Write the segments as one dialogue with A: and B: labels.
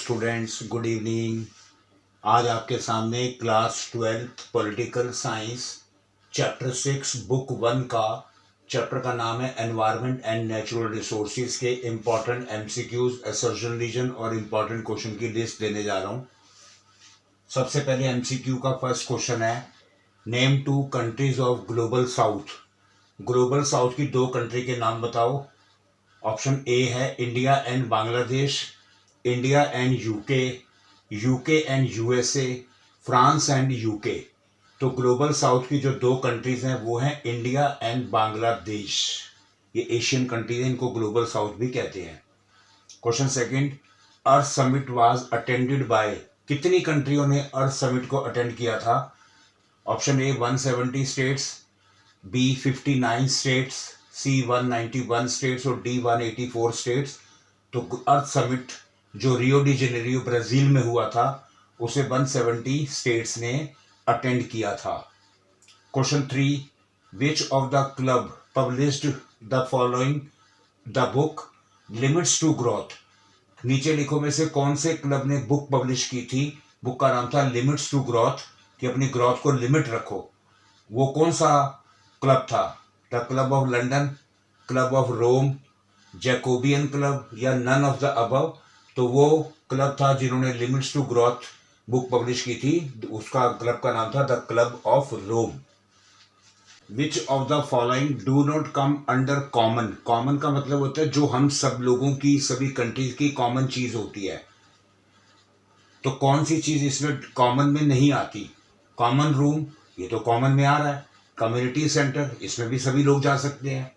A: Students, good evening. आज आपके सामने class 12th political science chapter 6 book 1 का चैप्टर का नाम है एनवायरनमेंट एंड नेचुरल रिसोर्सेज के इम्पॉर्टेंट एमसीक्यूज, असर्शन रीजन और इम्पॉर्टेंट क्वेश्चन की लिस्ट देने जा रहा हूँ। सबसे पहले एमसीक्यू का फर्स्ट क्वेश्चन है, name 2 countries of global south. Global south की 2 कंट्री के नाम बताओ। ऑप्शन ए है India and Bangladesh, India and UK, UK and USA, France and UK. तो ग्लोबल साउथ की जो 2 कंट्रीज हैं वो हैं इंडिया एंड बांग्लादेश। ये एशियन कंट्रीज हैं, इनको ग्लोबल साउथ भी कहते हैं। Question second, earth summit was attended by. कितनी कंट्रियों ने अर्थ समिट को अटेंड किया था? Option A 170 states, B 59 states, C 191 states और डी 184 स्टेट्स। तो अर्थ समिट जो रियो डी जेनेरियो ब्राजील में हुआ था उसे 170 स्टेट्स ने अटेंड किया था। Question 3, which of the club published the following the book limits to growth. नीचे लिखो में से कौन से क्लब ने बुक पब्लिश की थी? बुक का नाम था लिमिट्स टू ग्रोथ, कि अपनी ग्रोथ को लिमिट रखो। वो कौन सा क्लब था? The club of London, club of Rome, Jacobian club या नन ऑफ द अबव। तो वो क्लब था जिन्होंने limits to growth book publish की थी, उसका क्लब का नाम था the club of Rome. Which of the following do not come under common. Common का मतलब होता है जो हम सब लोगों की, सभी कंट्रीज की कॉमन चीज होती है। तो कौन सी चीज इसमें कॉमन में नहीं आती? कॉमन रूम, ये तो कॉमन में आ रहा है। कम्युनिटी सेंटर, इसमें भी सभी लोग जा सकते हैं।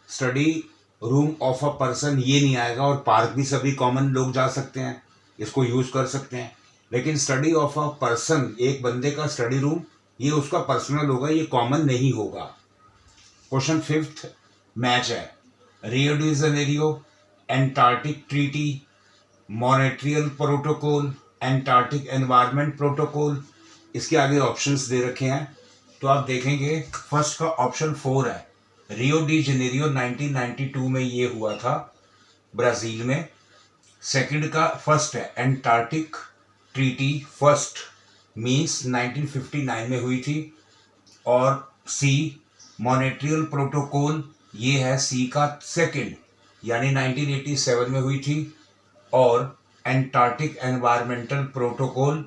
A: Study room of a person, ये नहीं आएगा। और पार्क भी सभी कॉमन लोग जा सकते हैं, इसको यूज कर सकते हैं। लेकिन स्टडी ऑफ अ पर्सन, एक बंदे का स्टडी रूम, ये उसका पर्सनल होगा, ये कॉमन नहीं होगा। क्वेश्चन 5th मैच है, रियो de Janeiro, Antarctic treaty, Montreal protocol, Antarctic environment protocol. इसके आगे ऑप्शंस दे रखे हैं, तो आप देखेंगे फर्स्ट का ऑप्शन 4 है, रियो डी जेनेरियो 1992 में ये हुआ था ब्राजील में। सेकंड का फर्स्ट है एंटार्क्टिक ट्रीटी, फर्स्ट मींस 1959 में हुई थी। और सी मॉन्ट्रियल प्रोटोकॉल, ये है सी का सेकंड, यानी 1987 में हुई थी। और एंटार्क्टिक एनवायरमेंटल प्रोटोकॉल,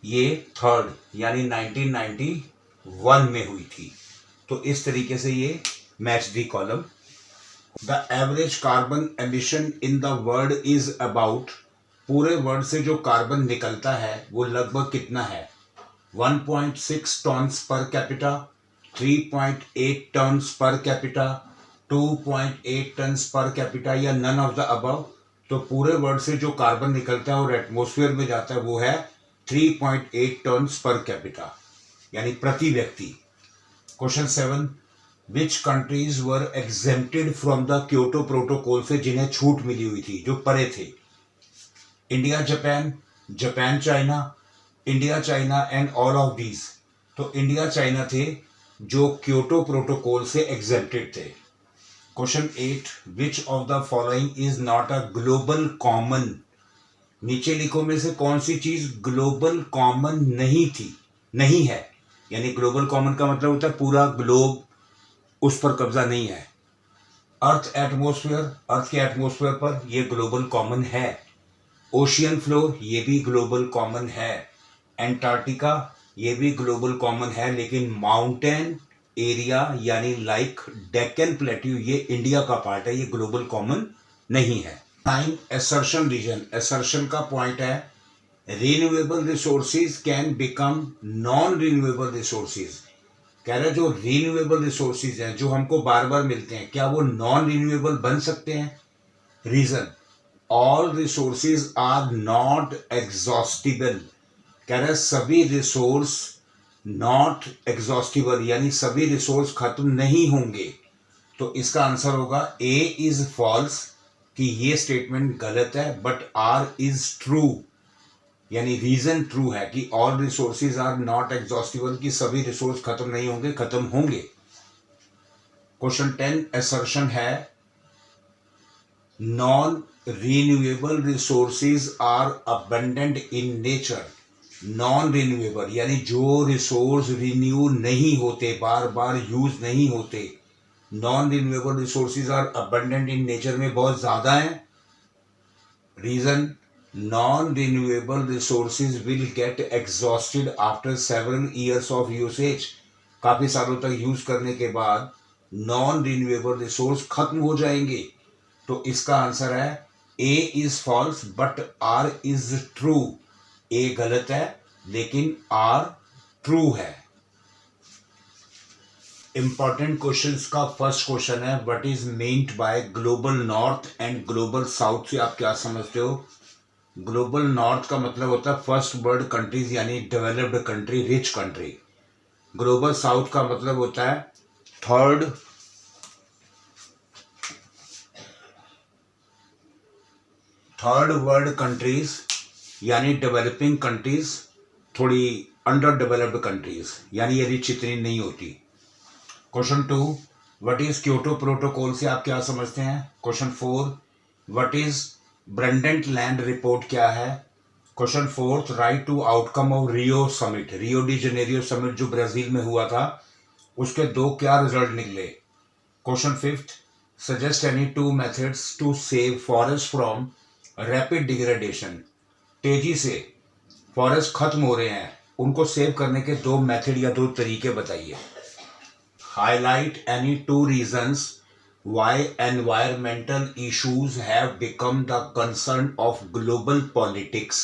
A: ये थर्ड, यानी 1991 में हुई थी। तो इस तरीके से ये match the column. The average carbon emission in the world is about. पूरे वर्ल्ड से जो कार्बन निकलता है वो लगभग कितना है? 1.6 tons per capita, 3.8 tons per capita, 2.8 tons per capita या नन ऑफ द अबव। तो पूरे वर्ल्ड से जो कार्बन निकलता है और एटमॉस्फेयर में जाता है वो है 3.8 टन्स पर कैपिटा, यानी प्रति व्यक्ति। Question 7, which countries were exempted from the Kyoto protocol से जिन्हें छूट मिली हुई थी, जो परे थे? India Japan, Japan China, India China and all of these. तो इंडिया चाइना थे जो क्योटो प्रोटोकॉल से एग्जेम्प्टेड थे। Question 8, which of the following is not a global common. नीचे लिखो में से कौन सी चीज ग्लोबल कॉमन नहीं थी, नहीं है। यानी ग्लोबल कॉमन का मतलब होता है पूरा ग्लोब, उस पर कब्जा नहीं है। अर्थ एटमॉस्फेयर, अर्थ के एटमॉस्फेयर पर ये ग्लोबल कॉमन है। ओशियन फ्लोर, ये भी ग्लोबल कॉमन है। एंटार्क्टिका, ये भी ग्लोबल कॉमन है। लेकिन माउंटेन एरिया यानी लाइक डेक्कन प्लेट्यू, ये इंडिया का पार्ट है, ये ग्लोबल कॉमन नहीं है। 9 असर्शन रीजन, असर्शन का पॉइंट है, renewable resources can become non renewable resources. कह रहे जो रिन्यूएबल रिसोर्सेज हैं, जो हमको बार बार मिलते हैं, क्या वो नॉन रिन्यूएबल बन सकते हैं? Reason, all resources are not exhaustible. कह रहे सभी रिसोर्स नॉट एग्जॉस्टिबल, यानी सभी रिसोर्स खत्म नहीं होंगे। तो इसका आंसर होगा ए इज फॉल्स, कि ये स्टेटमेंट गलत है, बट आर इज ट्रू, यानी रीजन ट्रू है कि all resources are not exhaustible, कि सभी रिसोर्स खत्म नहीं होंगे, खत्म होंगे। क्वेश्चन 10 असर्शन है, non renewable resources are abundant in nature. Non renewable यानी जो रिसोर्स रिन्यू नहीं होते, बार बार यूज नहीं होते, non renewable resources are abundant in nature में बहुत ज़्यादा है। Reason, non renewable resources will get exhausted after several years of usage. काफ़ी सालों तक यूज़ करने के बाद नॉन रिन्यूएबल रिसोर्स खत्म हो जाएंगे। तो इसका आंसर है A is false but R is true. A गलत है लेकिन आर ट्रू है। इंपॉर्टेंट क्वेश्चंस का फर्स्ट क्वेश्चन है, what is meant by global north and global south से आप क्या समझते हो? ग्लोबल नॉर्थ का मतलब होता है फर्स्ट वर्ल्ड कंट्रीज यानी developed country, rich country. Global south का मतलब होता है थर्ड वर्ल्ड कंट्रीज यानी डेवलपिंग कंट्रीज, थोड़ी अंडर डेवलप्ड कंट्रीज यानी ये रिच इतनी नहीं होती। Question 2, what is Kyoto protocol से आप क्या समझते हैं? Question 4, what is Brundtland report क्या है? Question 4, write two outcome of Rio summit, Rio de Janeiro summit जो ब्राजील में हुआ था, उसके 2 क्या रिजल्ट निकले? Question 5, suggest any 2 methods to save forest from rapid degradation. तेजी से फॉरेस्ट खत्म हो रहे हैं, उनको सेव करने के 2 मेथड या 2 तरीके बताइए। Highlight any 2 reasons why environmental issues have become the concern of global politics.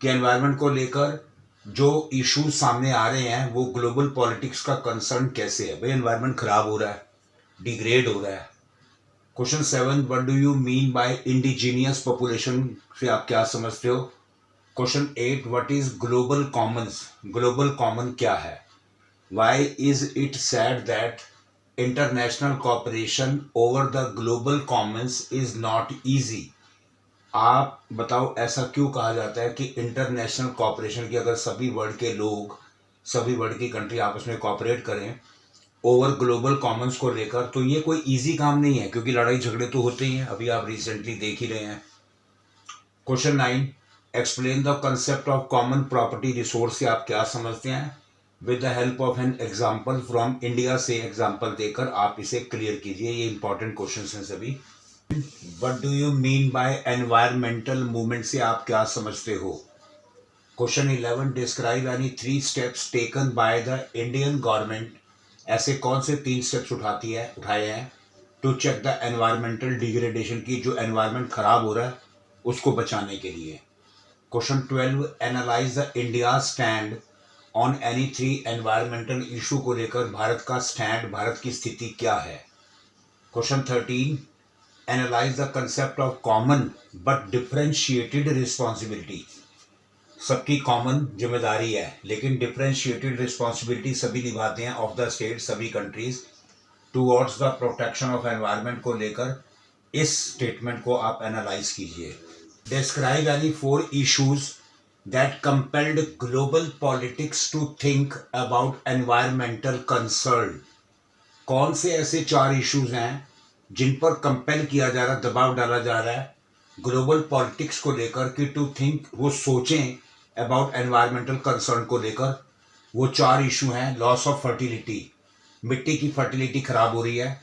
A: कि एनवायरमेंट को लेकर जो इश्यूज सामने आ रहे हैं वो ग्लोबल पॉलिटिक्स का कंसर्न कैसे है? भाई एनवायरमेंट खराब हो रहा है, डिग्रेड हो रहा है। Question 7, what do you mean by indigenous population से आप क्या समझते हो? Question 8, what is global commons, global common क्या है? Why is it said that international cooperation over the global commons is not easy. आप बताओ ऐसा क्यों कहा जाता है कि इंटरनेशनल कॉपरेशन की अगर सभी वर्ल्ड के लोग, सभी वर्ल्ड की कंट्री आपस में कॉपरेट करें ओवर ग्लोबल कॉमन्स को लेकर, तो ये कोई इजी काम नहीं है, क्योंकि लड़ाई झगड़े तो होते ही हैं, अभी आप रिसेंटली देख ही रहे हैं। Question 9, explain the concept of common property resource से आप क्या समझते हैं? With the help of an example from India से एग्जाम्पल देकर आप इसे क्लियर कीजिए। ये इंपॉर्टेंट क्वेश्चन हैं सभी। What do you mean by environmental movement से आप क्या समझते हो? Question 11, describe any 3 steps taken by the Indian government. ऐसे कौन से 3 स्टेप्स उठाए हैं to check the environmental degradation की, जो एनवायरमेंट खराब हो रहा है उसको बचाने के लिए। Question 12, analyse the India stand on any 3 environmental issue को लेकर भारत का स्टैंड, भारत की स्थिति क्या है? Question 13, analyse the concept of common but differentiated responsibility. सबकी कॉमन जिम्मेदारी है लेकिन डिफरेंशिएटेड रिस्पॉन्सिबिलिटी सभी निभाते हैं ऑफ द स्टेट, सभी countries towards the protection of environment को लेकर। इस स्टेटमेंट को आप एनालाइज कीजिए। Describe any 4 issues that compelled global politics to think about environmental concern. कौन से ऐसे 4 इश्यूज हैं जिन पर कंपेल किया जा रहा है, दबाव डाला जा रहा है ग्लोबल पॉलिटिक्स को लेकर कि टू थिंक, वो सोचें अबाउट एनवायरमेंटल कंसर्न को लेकर। वो 4 इशू हैं, लॉस ऑफ फर्टिलिटी, मिट्टी की फर्टिलिटी खराब हो रही है,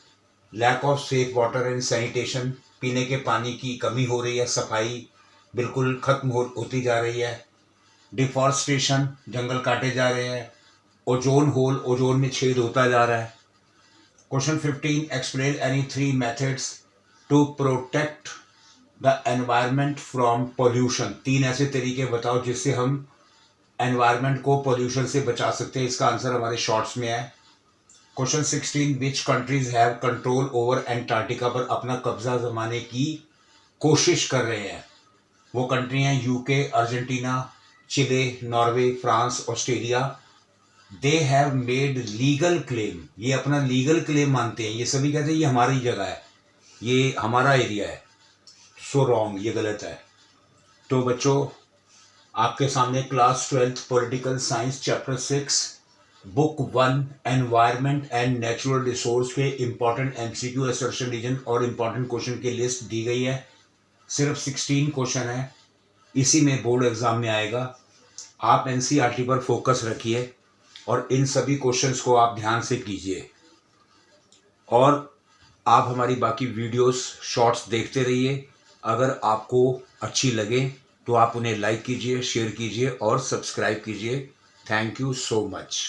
A: lack of safe water and sanitation, पीने के पानी की कमी हो रही है, सफाई बिल्कुल खत्म होती जा रही है, डिफॉरेस्टेशन, जंगल काटे जा रहे हैं, ओजोन होल, ओजोन में छेद होता जा रहा है। Question 15, explain any 3 methods to protect the environment from pollution. 3 ऐसे तरीके बताओ जिससे हम एनवायरमेंट को पोल्यूशन से बचा सकते हैं। इसका आंसर हमारे शॉर्ट्स में है। Question 16, which countries have control over Antarctica पर अपना कब्जा जमाने की कोशिश कर रहे हैं। वो कंट्री हैं UK, Argentina, Chile, Norway, France, Australia. They have made legal claim, ये अपना लीगल क्लेम मानते हैं। ये सभी कहते हैं ये हमारी जगह है, ये हमारा एरिया है। सो रॉन्ग, ये गलत है। तो बच्चों, आपके सामने class 12th political science chapter 6 book 1 environment and natural resource के इम्पॉर्टेंट एमसीक्यू असर्शन रीजन और इम्पॉर्टेंट क्वेश्चन की लिस्ट दी गई है। सिर्फ 16 क्वेश्चन है, इसी में बोर्ड एग्जाम में आएगा। आप एनसीईआरटी पर फोकस रखिए और इन सभी क्वेश्चंस को आप ध्यान से कीजिए, और आप हमारी बाकी वीडियोस शॉर्ट्स देखते रहिए। अगर आपको अच्छी लगे तो आप उन्हें लाइक कीजिए, शेयर कीजिए और सब्सक्राइब कीजिए। Thank you so much.